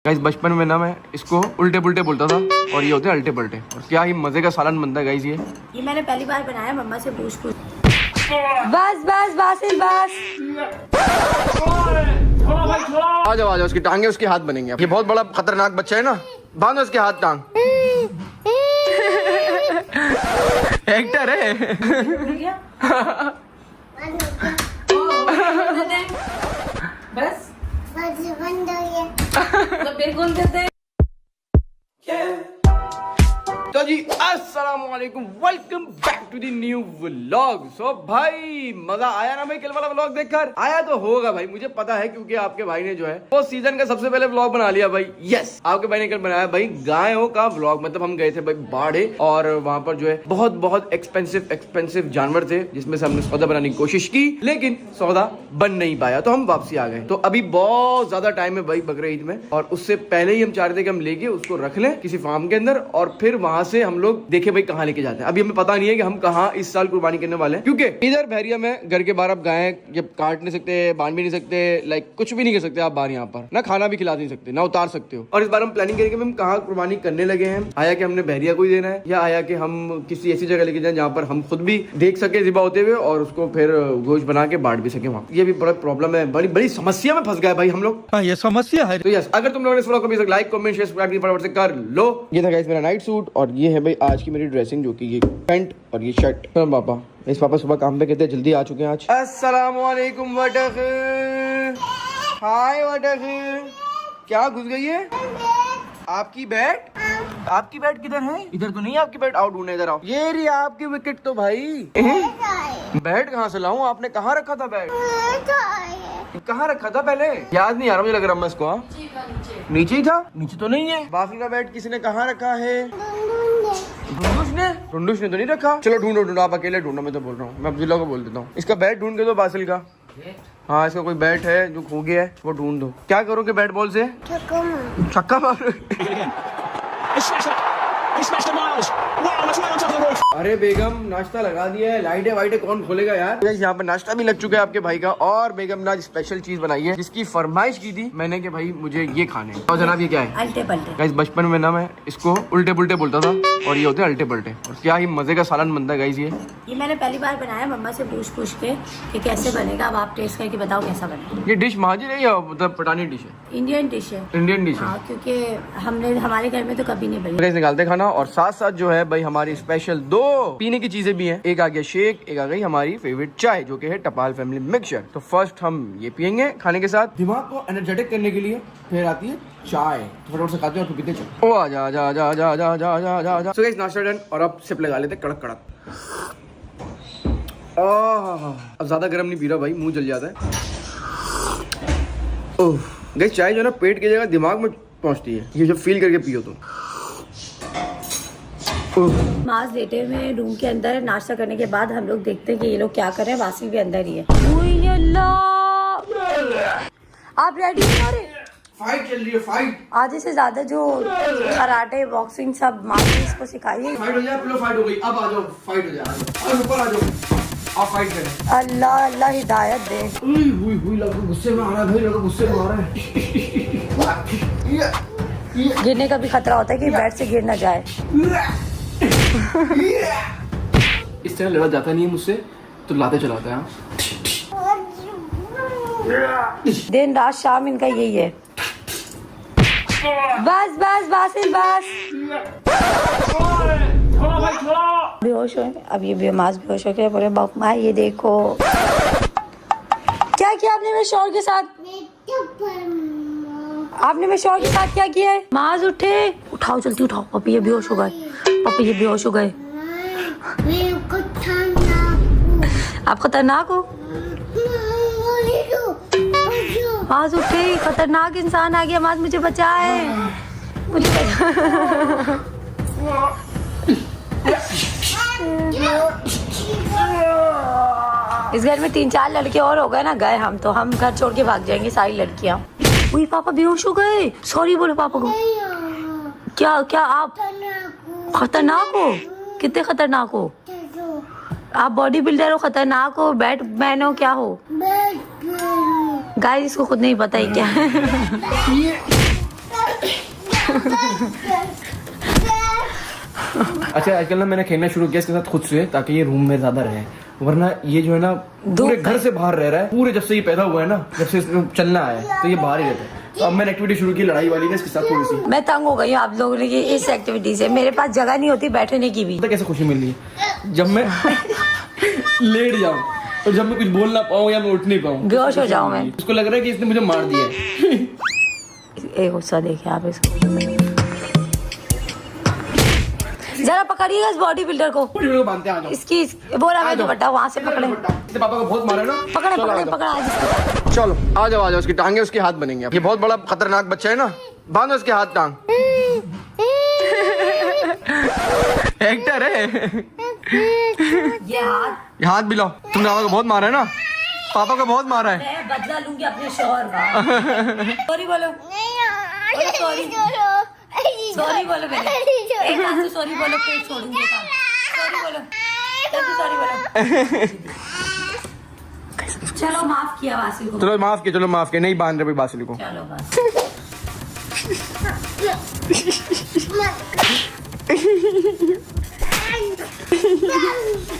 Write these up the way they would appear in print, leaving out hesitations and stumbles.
Guys बचपन में ना मैं इसको उल्टे पुल्टे बोलता था और ये होते अल्टे पल्टे। और क्या ही मजे का सालन बनता है गाइस ये मैंने पहली बार बनाया, मम्मा से पूछ पूछ। बस बस बासिल बस। आ जाओ उसकी टांगे उसके हाथ बनेंगे। ये बहुत बड़ा खतरनाक बच्चा है ना, बांधो उसके हाथ टांग। एक्टर है। बस बंद हो गया तो बिल्कुल देते। तो जी अस्सलाम वालेकुम, welcome back to the new vlog. So भाई मजा आया ना भाई कल वाला व्लॉग देखकर? आया तो होगा भाई, मुझे पता है क्योंकि आपके भाई ने जो है वो सीजन का सबसे पहले व्लॉग बना लिया भाई। यस, आपके भाई ने कल बनाया भाई गायों का व्लॉग। मतलब हम गए थे भाई बाड़े और वहाँ पर जो है बहुत बहुत एक्सपेंसिव जानवर थे जिसमें से हमने सौदा बनाने की कोशिश की, लेकिन सौदा बन नहीं पाया तो हम वापसी आ गए। तो अभी बहुत ज्यादा टाइम है भाई बकरे ईद में, और उससे पहले ही हम चाह रहे थे कि हम लेके उसको रख लें किसी फार्म के अंदर और फिर वहां से हम लोग देखे भाई कहाँ लेके जाते हैं। अभी हमें पता नहीं है कि हम कहाँ इस साल कुर्बानी करने वाले हैं, क्योंकि इधर बहरिया में घर के बाहर आप गायें ये काट नहीं सकते, बांध भी नहीं सकते, लाइक कुछ भी नहीं कर सकते आप बाहर। यहाँ पर ना खाना भी खिला नहीं सकते, ना उतार सकते हो। और इस बार हम प्लानिंग करेंगे हम कहाँ कुर्बानी करने लगे हैं। आया कि हमने बहरिया को ही देना है या आया कि हम किसी ऐसी जगह लेके जाए जहाँ पर हम खुद भी देख सके ज़िबा होते हुए और उसको फिर गोश्त बना के बांट भी सके वहाँ। ये भी बड़ा प्रॉब्लम है, बड़ी बड़ी समस्या में फंस गए भाई हम लोग। ये समस्या है। तो यस, अगर तुम लोगों ने इस व्लॉग को भी लाइक कमेंट शेयर सब्सक्राइब फटाफट से कर लो। ये था गाइस मेरा नाइट सूट और ये है भाई आज की मेरी ड्रेसिंग, जो कि ये पैंट और ये शर्ट। पापा इस पापा सुबह काम पे कहते हैं जल्दी आ चुके हैं आज। अस्सलाम वालेकुम वटक। हाय वटक, क्या घुस गई है आपकी बैट? आपकी बैट किधर है? इधर तो नहीं है आपकी बैट, आउट ढूंढने, इधर आओ। ये रही आपकी विकेट तो भाई। बैट कहाँ से लाऊं? आपने कहाँ रखा था बैट? कहाँ रखा था पहले? याद नहीं आ रहा मुझे, लग रहा है इसको। नीचे ही था? नीचे तो नहीं है। बाकी का बैट किसी ने कहाँ रखा है? ढूंढूश ने तो नहीं रखा। चलो ढूंढो, आप अकेले ढूंढो, मैं तो बोल रहा हूँ। मैं अब्दुल्ला को बोल देता हूँ इसका बैट ढूंढ के दो बासिल का। हाँ, इसका कोई बैट है जो खो गया है, वो ढूंढ दो। क्या करोगे बैट बॉल से? छक्का मारो। अरे बेगम नाश्ता लगा दिया है, लाइटें वाइटें कौन खोलेगा यार। यहाँ पर नाश्ता भी लग चुका है आपके भाई का, और बेगम ने आज स्पेशल चीज बनाई है जिसकी फरमाइश की थी मैंने कि भाई मुझे ये खाने। और जनाब ये क्या है? अल्टे पल्टे। गाइस बचपन में ना मैं इसको उल्टे पुल्टे बोलता था और ये होते अल्टे पल्टे। और क्या ही मजे का सालन बनता है गाइस ये मैंने पहली बार बनाया, मम्मा से पूछ पूछ के कि कैसे बनेगा। अब आप टेस्ट करके बताओ कैसा बनेगा। ये डिश महाजी है या मतलब पठानी डिश है? इंडियन डिश है। इंडियन डिश है। हाँ, क्योंकि हमने हमारे घर में तो कभी नहीं बनी। गाइस निकालते खाना, और साथ साथ जो है भाई हमारी स्पेशल दो पीने की चीजें भी हैं। एक आ गया शेक, एक आ गई हमारी फेवरेट चाय जो कि है टपाल फैमिली मिक्सचर। तो फर्स्ट हम ये पियेंगे खाने के साथ दिमाग को एनर्जेटिक करने के लिए, फिर आती है चाय। फटाफट से खाते हैं और पीते चलो। ओ आजा आजा आजा आजा आजा आजा आजा आजा आजा। सो गाइस नाश्ता डन, और अब सिप लगा लेते कड़क कड़क। अब ज्यादा गर्म नहीं पी रहा भाई, मुंह जल जाता है। ओह गाइस, चाय जो है ना पेट की जगह दिमाग में पहुंचती है, ये जब फील करके पियो तो। मास लेटे में रूम के अंदर नाश्ता करने के बाद हम लोग देखते हैं कि ये लोग क्या कर रहे हैं। वासिल भी अंदर ही है। आप रेडी हो रहे? फाइट चल रही है, फाइट। आधे से ज्यादा जो कराटे बॉक्सिंग सब मास्टर्स को सिखाइए। फाइट हो जाए, फाइट हो गई। अब आ जाओ, फाइट हो जाए, और ऊपर आ जाओ, आप फाइट करें। अल्लाह अल्लाह हिदायत दे। हुई लगो गुस्से में आ रहा है भाई, लगो गुस्से में आ रहा है। गिरने का भी खतरा होता है कि बेड से गिर ना जाए। इस तरह लड़ा जाता नहीं है मुझसे, तो लाते चलाता है। दिन रात शाम इनका यही है। बस बस बासिल बस। बेहोश हो, अब ये बेमाज बेहोश हो गया। बोले बापा ये देखो क्या किया आपने मेरे शौहर के साथ। आपने मेरे शौहर के साथ क्या किया है? माज उठे, उठाओ जल्दी उठाओ। पापी ये बेहोश हो गए, पापी ये बेहोश हो गए। आप खतरनाक हो। माज उठे, खतरनाक इंसान आ गया। माज मुझे बचाए, मुझे इस घर में 3-4 लड़के और हो गए ना, गए हम तो। हम घर छोड़ के भाग जाएंगे सारी लड़कियां। वही पापा बेहोश हो गए। सॉरी बोलो पापा को। क्या क्या आप खतरनाक हो? कितने खतरनाक हो आप? बॉडी बिल्डर हो, खतरनाक हो, बैटमैन हो, क्या हो? गाइस इसको खुद नहीं पता ही क्या है। अच्छा आजकल ना मैंने खेलना शुरू किया इसके साथ खुद से, ताकि ये रूम में ज्यादा रहे, वरना ये जो है ना पूरे घर से बाहर रह रहा है। पूरे जब से ये पैदा हुआ है ना, जब से इसको चलना है तो ये बाहर ही रहता है। तो अब मैंने एक्टिविटी शुरू की लड़ाई वाली ना इसके साथ थोड़ी सी। मैं तंग हो गई हूँ आप लोगों ने की इस एक्टिविटी से। मेरे पास जगह नहीं होती बैठने की भी। पता कैसे खुशी मिल रही है जब मैं लेट जाऊं और जब मैं कुछ बोल ना पाऊं या मैं उठ नहीं पाऊं, बेहोश हो जाऊं मैं। उसको लग रहा है कि इसने मुझे मार दिया है। एक गुस्सा देखिए आप इसको, जरा पकड़िएगा इस बॉडी बिल्डर को। बांधते हैं, इसकी बोला मैं दुपट्टा वहाँ से पकड़े। इसने पापा को बहुत मारा ना। पकड़े पकड़े पकड़ा आज। चलो आ जाओ उसकी टांगे उसके हाथ बनेंगे। ये बहुत बड़ा खतरनाक बच्चा है ना, बांधो उसके हाथ टांग। एक्टर है ये हाथ भी लो। तुमने पापा को बहुत मारा है ना, पापा को बहुत मारा है। मैं बदला लूंगी अपने शौहर का। सॉरी बोलो, सॉरी सॉरी बोलो, मैंने एक हाथ से सॉरी बोलो फिर छोड़ूंगी काम। सॉरी बोलो, सॉरी बोलो। चलो माफ किया वासिल को। चलो माफ किया, चलो माफ किया। नहीं बांध रहे भाई बासिल को। चलो बस।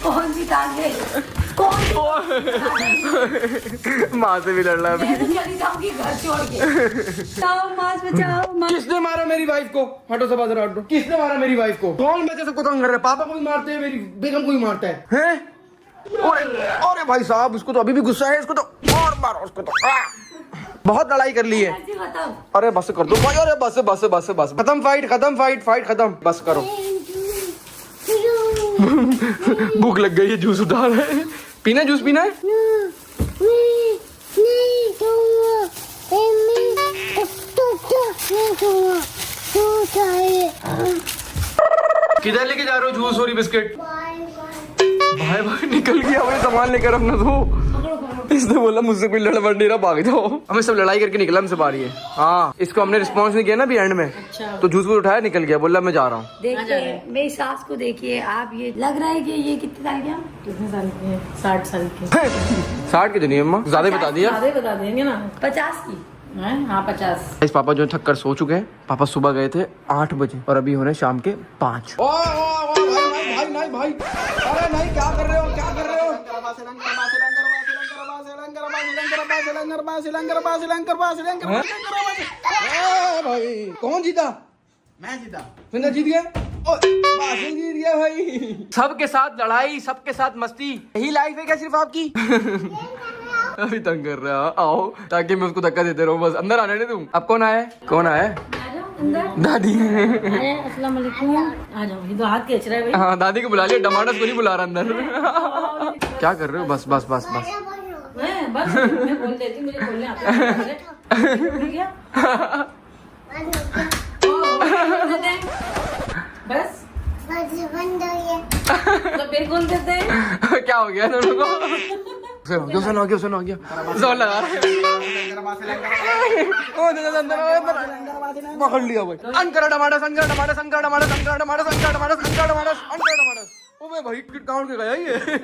कौन सी टांगे? कौन सी? माँ से भी लड़ रहा है। मैं तो चली जाऊंगी घर छोड़ के। बचाओ माँ, बचाओ माँ। किसने मारा मेरी वाइफ को? हटो सब इधर हटो। किसने मारा मेरी वाइफ को? कौन बच्चे सबको तंग कर रहा है? पापा को भी मारते हैं, मेरी बेगम को भी मारता है, हैं? अरे भाई साहब, उसको तो अभी भी गुस्सा है, इसको तो और मारो उसको तो। बहुत लड़ाई कर ली है। अरे बस कर दो भाई। अरे बस बस बस बस खत्म फाइट, खत्म फाइट, फाइट खत्म, बस करो। भूख लग गई है, जूस उठा रहे हैं। पीना जूस पीना है? किधर लेके जा रहे हो जूस और बिस्किट? भाई भाई निकल गया, मुझे सामान लेकर अपना दो। इसने बोला मुझसे कोई लड़बड़ नहीं रहा, भाग जाओ। हमें सब लड़ाई करके निकला, हमसे बारी है। हाँ, इसको हमने रिस्पॉन्स नहीं किया ना अभी एंड में। अच्छा। तो जूस को उठाया, निकल गया, बोला मैं जा रहा हूँ। देखिए मेरी सास को देखिए आप, ये लग रहा है कि ये कितने साल के? कितने साल के हैं? 60 साल के। 60 की तो नहीं अम्मा, ज्यादा बता दिया। ज्यादा बता देंगे ना। 50 की। हाँ 50। इस पापा जो थक कर सो चुके हैं। पापा सुबह गए थे 8 बजे और अभी होने शाम के 5। भाई अरे नहीं, क्या कर रहे हो, क्या कर रहे हो? भाई कौन जीता? मैं जीता। सुंदर जीत गया, बासिल जीत गया भाई। सबके साथ लड़ाई, सबके साथ मस्ती, यही लाइफ है क्या सिर्फ आपकी? अभी तंग कर रहा है, आओ ताकि मैं उसको धक्का देते रहूं, बस अंदर आने दे तुम। अब कौन आया? कौन आया? दादी। अस्सलाम वालेकुम। आ जाओ, ये तो हाथ खींच रहा है भाई। हाँ दादी को बुला लिया, टमाटर को नहीं बुला रहा अंदर। क्या कर रहे हो? बस बस बस बस मैं बोल देती, मुझे बोलने आता है। बस तो फिर खोल देते हैं। क्या हो गया दोनों को? सुनो गया जोर लगा रहा है। पकड़ लिया भाई। अनकरा टमाटर, अनकरा टमाटर, अनकरा टमाटर, अनकरा टमाटर, अनकरा टमाटर, अनकरा टमाटर, अनकरा टमाटर। ओए भाई काउंट के गया ये।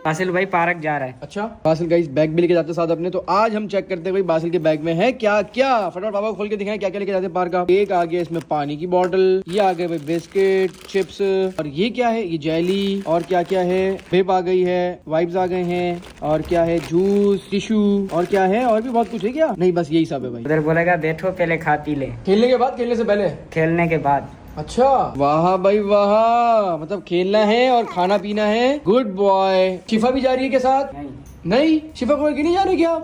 बासिल भाई पार्क जा रहा है। अच्छा बासिल गाइस बैग भी लेके जाते साथ अपने, तो आज हम चेक करते हैं भाई बासिल के बैग में है क्या क्या। फटाफट पापा को खोल के दिखाएं क्या क्या लेके जाते हैं पार्क का। एक आ गया इसमें पानी की बोतल, ये आ गए भाई बिस्किट, चिप्स, और ये क्या है? ये जेली, और क्या क्या है? वेप आ गई है, वाइप्स आ गए हैं, और क्या है? जूस, टिश्यू, और क्या है? और भी बहुत कुछ है क्या? नहीं बस यही सब है भाई। उधर बोलेगा बैठो पहले खा पी ले। खेलने के बाद, खेलने से पहले? खेलने के बाद। अच्छा वाह भाई वाह, मतलब खेलना है और खाना पीना है। Good boy. शिफा भी जा रही है के साथ? नहीं शिफा को लेके नहीं जा रही क्या?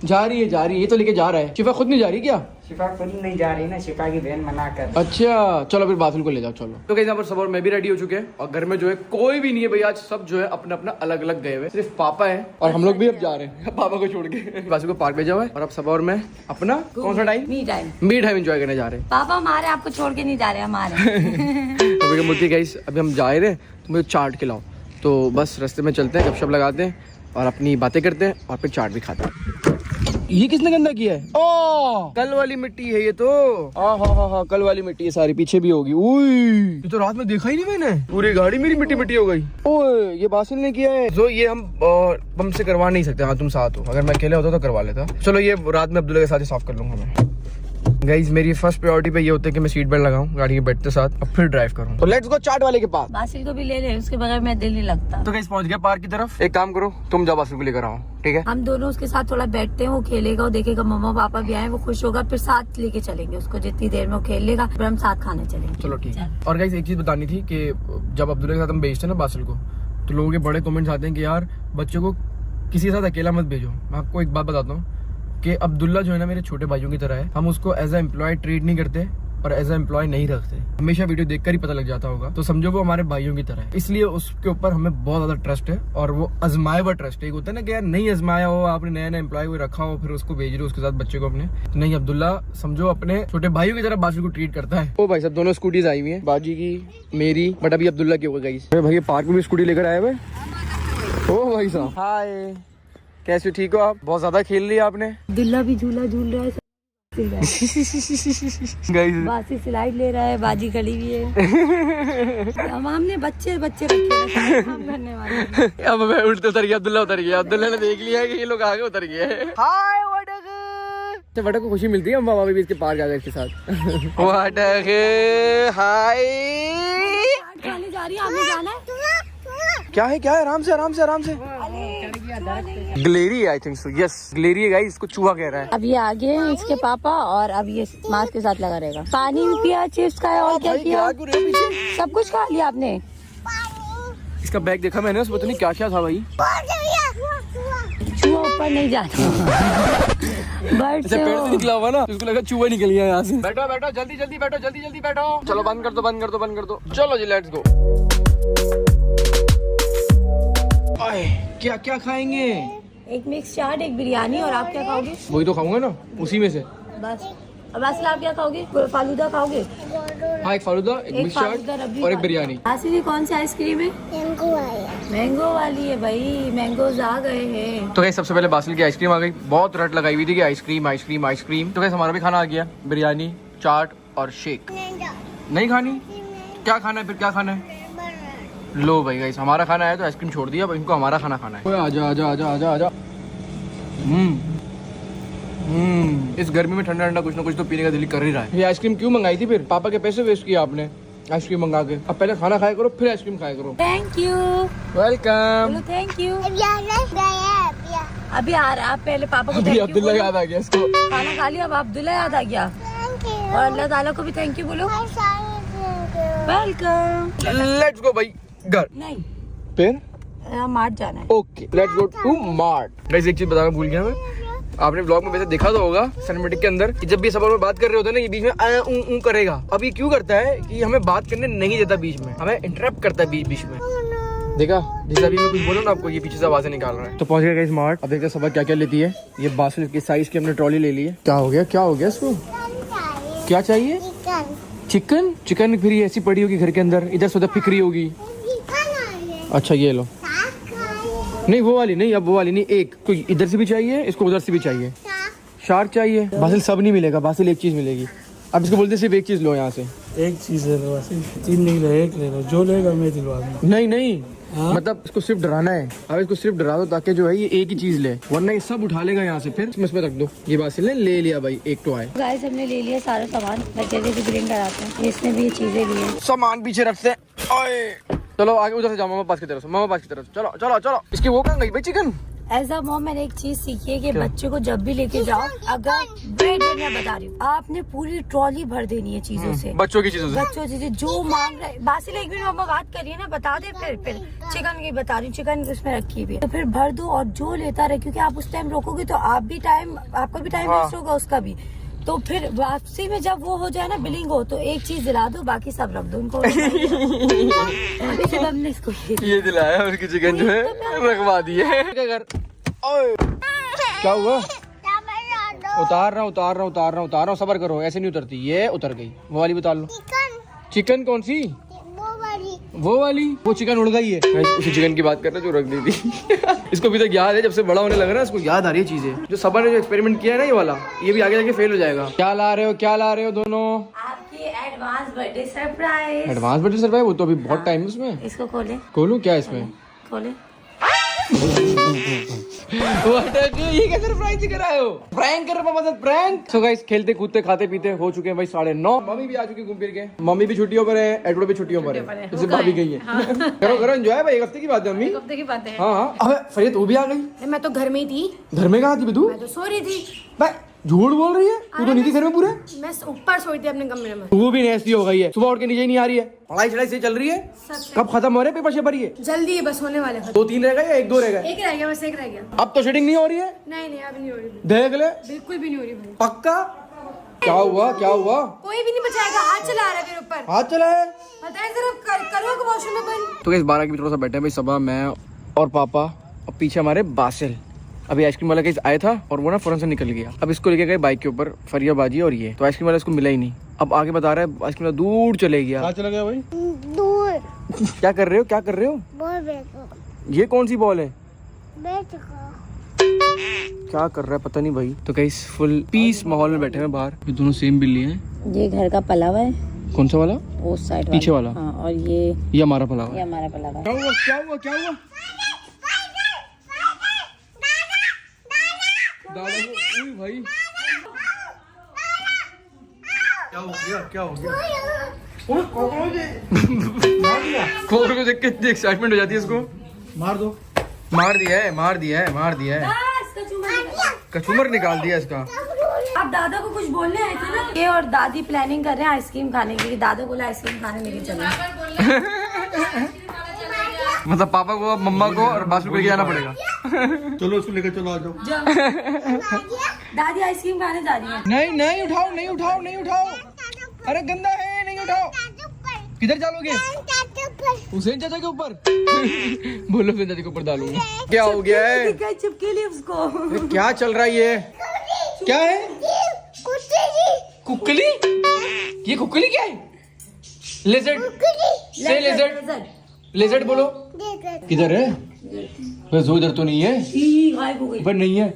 जा रही है, ये तो लेके जा रहा है। शिफा खुद नहीं जा रही क्या? शिफा खुद नहीं जा रही ना, शिफा की बहन मना कर। अच्छा चलो फिर बासिल को ले जाओ। चलो तो यहाँ पर सब और मैं भी रेडी हो चुके हैं, और घर में जो है कोई भी नहीं है भाई आज। सब जो है अपना अपना अलग अलग गए हुए, सिर्फ पापा है और हम लोग भी अब जा रहे हैं पापा को छोड़ के। बासिल को पार्क भेजा हुआ है और अब सब और मैं अपना कौन सा टाइम? मी टाइम एंजॉय करने जा रहे हैं। पापा हमारे आपको छोड़ के नहीं जा रहे हमारे। अभी मुझे गाइस अभी हम जा रहे हैं, तो मुझे चाट खिलाओ। तो बस रास्ते में चलते हैं, गपशप लगाते हैं और अपनी बातें करते हैं और फिर चाट भी खाते हैं। ये किसने गंदा किया है? ओ कल वाली मिट्टी है ये तो। हाँ कल वाली मिट्टी है सारी, पीछे भी होगी। ये तो रात में देखा ही नहीं मैंने, पूरी गाड़ी मेरी मिट्टी मिट्टी हो गई। ओए ये बासिल ने किया है। जो ये हम से करवा नहीं सकते। हाँ तुम साथ हो, अगर मैं अकेले होता तो करवा लेता। चलो ये रात में अब्दुल्ला के साथ ही साफ कर लूंगा मैं। गाइस मेरी फर्स्ट प्रायोरिटी पे ये होता है कि मैं सीट बेल्ट लगाऊं गाड़ी के बैठते साथ, अब फिर ड्राइव करूं। तो लेट्स गो चाट वाले के पास। बासिल को भी ले ले, उसके बगैर मैं दिल नहीं लगता। तो गाइस पहुंच गए पार्क की तरफ। एक काम करो, तुम जाओ बासिल को लेकर आओ, ठीक है? हम दोनों उसके साथ थोड़ा बैठते हैं, वो खेलेगा, वो देखेगा मम्मा पापा भी आए, वो खुश होगा, फिर साथ लेके चलेंगे उसको। जितनी देर में वो खेल लेगा फिर हम साथ खाने चलेंगे। चलो ठीक है। और गाइस एक चीज बतानी थी कि जब अब्दुल्ला के साथ हम भेजते हैं ना बासिल को, तो लोगों के बड़े कमेंट्स आते हैं कि यार बच्चों को किसी के साथ अकेला मत भेजो। मैं आपको एक बात बताता हूँ कि अब्दुल्ला जो है ना मेरे छोटे भाइयों की तरह है। हम उसको एज ए एम्प्लॉय ट्रीट नहीं करते और एज ए एम्प्लॉय नहीं रखते। हमेशा वीडियो देखकर ही पता लग जाता होगा, तो समझो वो हमारे भाइयों की तरह है। इसलिए उसके ऊपर हमें बहुत ज्यादा ट्रस्ट है और वो आजमाया हुआ ट्रस्ट है। एक होता है ना कि यार नहीं आजमाया हो, आपने नया नया एम्प्लॉय को रखा हो, फिर उसको भेज रहे हो उसके साथ बच्चे को अपने। तो नहीं, अब्दुल्ला समझो अपने छोटे भाइयों की तरह बासिल को ट्रीट करता है। ओ भाई सब दोनों स्कूटीज आई हुई है, बाजी की मेरी, बट अभी अब्दुल्ला की हो गई। भाई पार्क में भी स्कूटी लेकर आए हुए। ओ भाई साहब हाय, कैसे ठीक हो आप? बहुत ज्यादा खेल लिया आपने। अब्दुल्ला भी झूला झूल रहा है, बासी स्लाइड ले रहा है, बाजी खड़ी हुई है। हमने बच्चे बच्चे रखे हैं काम करने वाले। अब मैं उल्टे उतर गया, अब्दुल्ला उतर गया। अब्दुल्ला ने देख लिया कि ये लोग आगे उतर गए। हाय वटक को खुशी मिलती है अम्मा बाबा भी इसके पार जाकर इसके साथ। वटक हाय, खाने जा रही है, हमें जाना है। क्या है आराम से आराम से आराम से। Glairy I think so, yes glairy है गाइस, इसको चूहा कह रहा है। अब ये आगे है इसके पापा और अब ये मास्क के साथ लगा रहेगा। पानी भी पिया, चिप्स खाया और क्या किया? सब कुछ खा लिया आपने। इसका बैग देखा मैंने, उसमें पता नहीं क्या क्या था भाई। चूहा ऊपर नहीं जाता। बर्ड से पेड़ से निकला हुआ ना, उसको लगा चूहा निकल गया यहाँ से। बैठो बैठो जल्दी जल्दी बैठो, जल्दी जल्दी बैठो। चलो बंद कर दो बंद कर दो बंद कर दो। चलो जी लेट्स गो। क्या क्या खाएंगे? एक मिक्स चाट, एक बिरयानी, और आप क्या खाओगे? वही तो खाऊंगा ना, उसी में से बस। अब असल आप क्या खाओगे? फालूदा खाओगे? हाँ एक फालूदा, एक मिक्स चाट और एक बिरयानी। आसिफ कौन सी आइसक्रीम है? मैंगो वाली है भाई, मैंगोज आ गए हैं। तो गाइस सबसे पहले बासिल की आइसक्रीम आ गई। बहुत रट लगाई हुई थी कि आइसक्रीम आइसक्रीम आइसक्रीम। तो गाइस हमारा भी खाना आ गया, बिरयानी, चाट और शेक। नहीं खानी? क्या खाना है फिर, क्या खाना है? लो भाई गाइस हमारा खाना है तो आइसक्रीम छोड़ दिया, अब इनको हमारा खाना खाना है। आजा आजा आजा आजा आजा। इस गर्मी में ठंडा ठंडा कुछ ना कुछ तो पीने का दिल कर ही रहा है। ये आइसक्रीम क्यों मंगाई थी फिर? पापा के पैसे वेस्ट किया आपने आइसक्रीम मंगा के। अब पहले खाना खाया करो फिर आइसक्रीम खाया करो। Thank you, welcome. Thank you. अभी आ रहा, आप पहले पापा को अभी अब्दुल्ला याद आ गया इसको। खाना खा लिया, अब अब्दुल्ला याद आ गया। और अल्लाह ताला को भी थैंक यू बोलो। वेलकम। लेट्स गो भाई घर। नहीं फिर मार्ट जाना है। Okay let's go to mart. Guys एक चीज बताना भूल गया मैं, आपने ब्लॉग में वैसे देखा तो होगा सिनेमैटिक के अंदर कि जब भी सब लोग बात कर रहे होते हैं ना, ये बीच में ऊ करेगा। अब ये क्यों करता है कि हमें बात करने नहीं देता, बीच में हमें इंटरप्ट करता है बीच बीच में। देखा जैसे अभी मैं कुछ बोलूँ ना आपको, ये पीछे से आवाजें निकाल रहा है। तो पहुंच गया गाइस मार्ट। अब देखते सबक क्या क्या लेती है। ये बासिल की साइज की हमने ट्रॉली ले ली है। क्या हो गया क्या हो गया इसको? क्या चाहिए? चिकन। चिकन फिर ये ऐसी पड़ी होगी घर के अंदर, इधर से उधर फिक रही होगी। अच्छा ये लो। नहीं वो वाली नहीं, अब वो वाली नहीं, एक कोई इधर से भी चाहिए, इसको उधर से भी चाहिए। शार्क चाहिए। बासिल सब नहीं मिलेगा, बासिल एक चीज मिलेगी। अब इसको बोलते सिर्फ एक चीज लो यहाँ से। एक चीज ले लो, बासिल 3 नहीं ले, एक ले लो, जो लेगा मैं दिलवा दूंगा। नहीं नहीं मतलब इसको सिर्फ डराना है। अब इसको सिर्फ डरा दो ताकि जो है ये एक ही चीज ले, वरना ये सब उठा लेगा यहाँ से। फिर इसमें रख दो। ये बासिल ने ले लिया भाई, एक तो आए। गाइस हमने ले लिया सारा सामान, जल्दी से बिलिंग कराते हैं। इसने भी ये चीजें ली हैं। सामान पीछे रखते हैं। चलो आगे उधर से जाओ, मामा पास की तरफ, मामा पास की तरफ। चलो चलो चलो। इसकी वो कहाँ गई भाई चिकन? एज अ मॉम मैंने एक चीज सीखी है कि बच्चे को जब भी लेके जाओ, अगर वेट मैं बता रही हूँ, आपने पूरी ट्रॉली भर देनी है चीजों से, बच्चों की चीजों से। बच्चों से जो मांग रहे। बासिल एक मिनट मामा बात करिए ना, बता दे। फिर चिकन की बता रही हूँ, चिकन उसमें रखी हुई है, तो फिर भर दो और जो लेता रहे, क्योंकि आप उस टाइम रोकोगे तो आप भी टाइम, आपका भी टाइम वेस्ट होगा, उसका भी। तो फिर वापसी में जब वो हो जाए ना, बिलिंग हो, तो एक चीज दिला दो, बाकी सब रख दो उनको। अभी से हमने इसको ये दिलाया, उसकी चिकन जो है रखवा दी है। क्या हुआ? उतार रहा हूँ, सबर करो, ऐसे नहीं उतरती। ये उतर गई। वो वाली बता लो। चिकन कौन सी? वो वाली वो चिकन उड़ गई है। उसी चिकन की बात कर रहे जो रख दी थी। इसको भी तक याद है, जब से बड़ा होने लगा ना इसको याद आ रही है चीजें। जो सबर ने जो एक्सपेरिमेंट किया है ना ये वाला, ये भी आगे जाके फेल हो जाएगा। क्या ला रहे हो दोनों? आपकी advance birthday surprise. Advance birthday surprise? वो तो अभी बहुत टाइम है उसमें। इसको खोले। खोलूं क्या इसमें? खोले। ये कैसे सरप्राइज कर रहे हो? प्रैंक कर रहे पापा साथ प्रैंक। सो गाइस खेलते कूदते खाते पीते हो चुके हैं भाई 9:30। मम्मी भी आ चुकी है घूम फिर के। मम्मी भी छुट्टियों पर है, एडवो भी छुट्टियों पर है, जैसे भाभी गई है। करो करो एंजॉय भाई, एक हफ्ते की बात है मम्मी। हफ्ते की बात है। हाँ हाँ। अबे फरिया तू भी आ गई? मैं तो घर में ही थी। घर में कहाँ थी तू? मैं तो सो रही थी। बे, झूठ बोल रही है तू, तो नहीं थी घर में पूरे। मैं ऊपर सोई थी अपने कमरे में। वो भी नेस्टी हो गई है, सुबह उठ के नीचे ही नहीं आ रही है। पढ़ाई चढ़ाई से चल रही है, कब खत्म हो रहे पेपर शेपर ये? जल्दी है, बस होने वाले हैं। 2-3 रह गए या 1-2 रह गए? एक रह गया, बस एक रह गया। अब तो शेडिंग नहीं हो रही है? नहीं अब नहीं हो रही, देख ले, बिल्कुल भी नहीं हो रही भाई। पक्का? क्या हुआ क्या हुआ? कोई भी नहीं बचाएगा, हाथ चला रहा है मेरे ऊपर। हाथ चला है? पता है जरा करो कि वॉशरूम में बंद। तो इस 12 के भी थोड़ा सा बैठे हैं भाई, सबा मैं और पापा और पीछे हमारे बासिल। अभी आइसक्रीम वाला केस आया था और वो ना फौरन से निकल गया। अब इसको लेके गए बाइक के ऊपर, फरिया बाजी और ये, तो आइसक्रीम वाला इसको मिला ही नहीं। अब आगे बता रहा है आइसक्रीम वाला दूर चले गया। कहाँ चला गया भाई? दूर क्या कर रहे हो क्या कर रहे हो? बॉल बेचो ये कौन सी बॉल है? बेचो क्या कर रहा है पता नहीं भाई। तो कहीं फुल पीस माहौल में बैठे हैं बाहर। ये दोनों सेम बिल्ली हैं। ये घर का पलावा है, कौन सा वाला? उस साइड पीछे वाला? हाँ, और ये हमारा पलावा है। हमारा पलावा है। क्या हुआ क्या हुआ क्या हुआ? दादा को, भाई क्या हो गया क्या हो गया? कॉकरोच को देख के इतनी एक्साइटमेंट हो जाती है इसको। मार दो। मार दिया है मार दिया है मार दिया है, कचूमर निकाल दिया इसका। आप दादा को कुछ बोलने आए थे ना? ये और दादी प्लानिंग कर रहे हैं आइसक्रीम खाने की। दादा बोला आइसक्रीम खाने लेके चलो। मतलब पापा को मम्मा को और बासु को लेके जाना पड़ेगा। चलो उसको लेकर चलो, आ जाओ। दादी आइसक्रीम खाने जा रही है। नहीं नहीं उठाओ नहीं उठाओ नहीं उठाओ, अरे गंदा है नहीं उठाओ। किधर डालोगे? हुसैन चाचा के ऊपर। बोलो हुसैन चाचा के ऊपर डालूंगा। क्या हो गया है? चिपके लिए उसको। क्या चल रहा है ये? क्या है? कुकली? ये कुकली क्या है? लेजर्ड से लेजर्ड, लेजर्ड बोलो। किधर है? बस उधर तो नहीं है, गायब हो गई। पर नहीं है।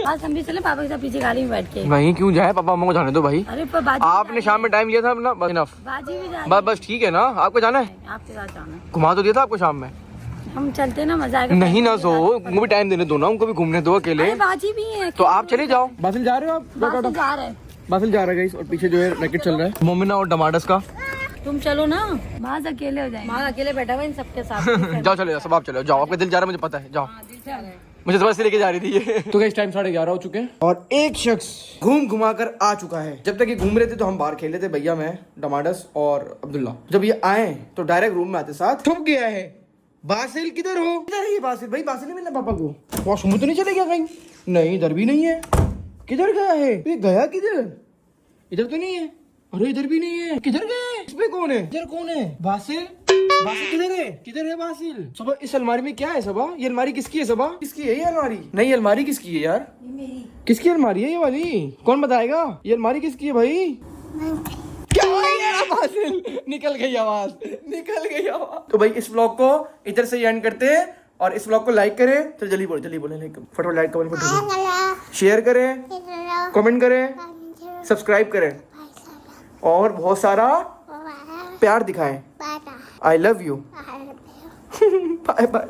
आज हम भी चले पापा के साथ पीछे गाड़ी में बैठ के। नहीं क्यों जाए, पापा मम्मा को जाने दो भाई। अरे पर बाजी आपने शाम में टाइम लिया था अपना, बस इनफ। बाजी भी जा बस बस ठीक है ना, आपको जाना है? आपके साथ जाना है। घुमा तो दिया था आपको शाम में। हम चलते ना, मजा आएगा। नहीं ना, सो उनको भी टाइम देने दो ना, उनको भी घूमने दो अकेले। अरे बाजी भी है तो आप चले जाओ। बासिल जा रहे हो आप? बाजी जा रहे हैं। बासिल जा रहा है और पीछे जो है रैकेट चल रहा है मोमिना और टमाटस का। तुम चलो ना, माज अकेले हो जाएंगे। माँ अकेले बैठा हुआ इन सबके साथ। जाओ चले जाओ, सब आप चले जाओ, आपका दिल जा रहा है मुझे पता है, जाओ। मुझे तो बस लेके जा रही थी ये। तो इस टाइम 11:30 हो चुके हैं और एक शख्स घूम घुमा कर आ चुका है। जब तक ये घूम रहे थे तो हम बाहर खेल रहे थे, भैया मैं, टमाटस और अब्दुल्ला। जब ये आए तो डायरेक्ट रूम में आते साथ छुप गया है। बासिल किधर हो? किधर है ये बासिल? भाई बासिल नहीं मिलना पापा को। वॉशरूम तो नहीं चले गया कहीं? नहीं इधर भी नहीं है। किधर गया है ये? गया किधर? इधर तो नहीं है। अरे इधर भी नहीं है, किधर गए? इस पे कौन है? इधर कौन है? बासिल? बासिल किधर है? किधर है बासिल? सबा इस अलमारी में क्या है सबा? ये अलमारी किसकी है सबा? किसकी है ये अलमारी? नहीं ये अलमारी किसकी है यार? किसकी अलमारी है ये वाली? कौन बताएगा ये अलमारी किसकी है भाई? क्या हो गया बासिल? निकल गई आवाज, निकल गई आवाज। तो भाई इस व्लॉग को इधर से एंड करते हैं और इस व्लॉग को लाइक करें। तो जल्दी बोले लाइक फटाफट, लाइक कमेंट शेयर करें, कमेंट करें, सब्सक्राइब करें और बहुत सारा प्यार दिखाएं। I love you. Bye bye.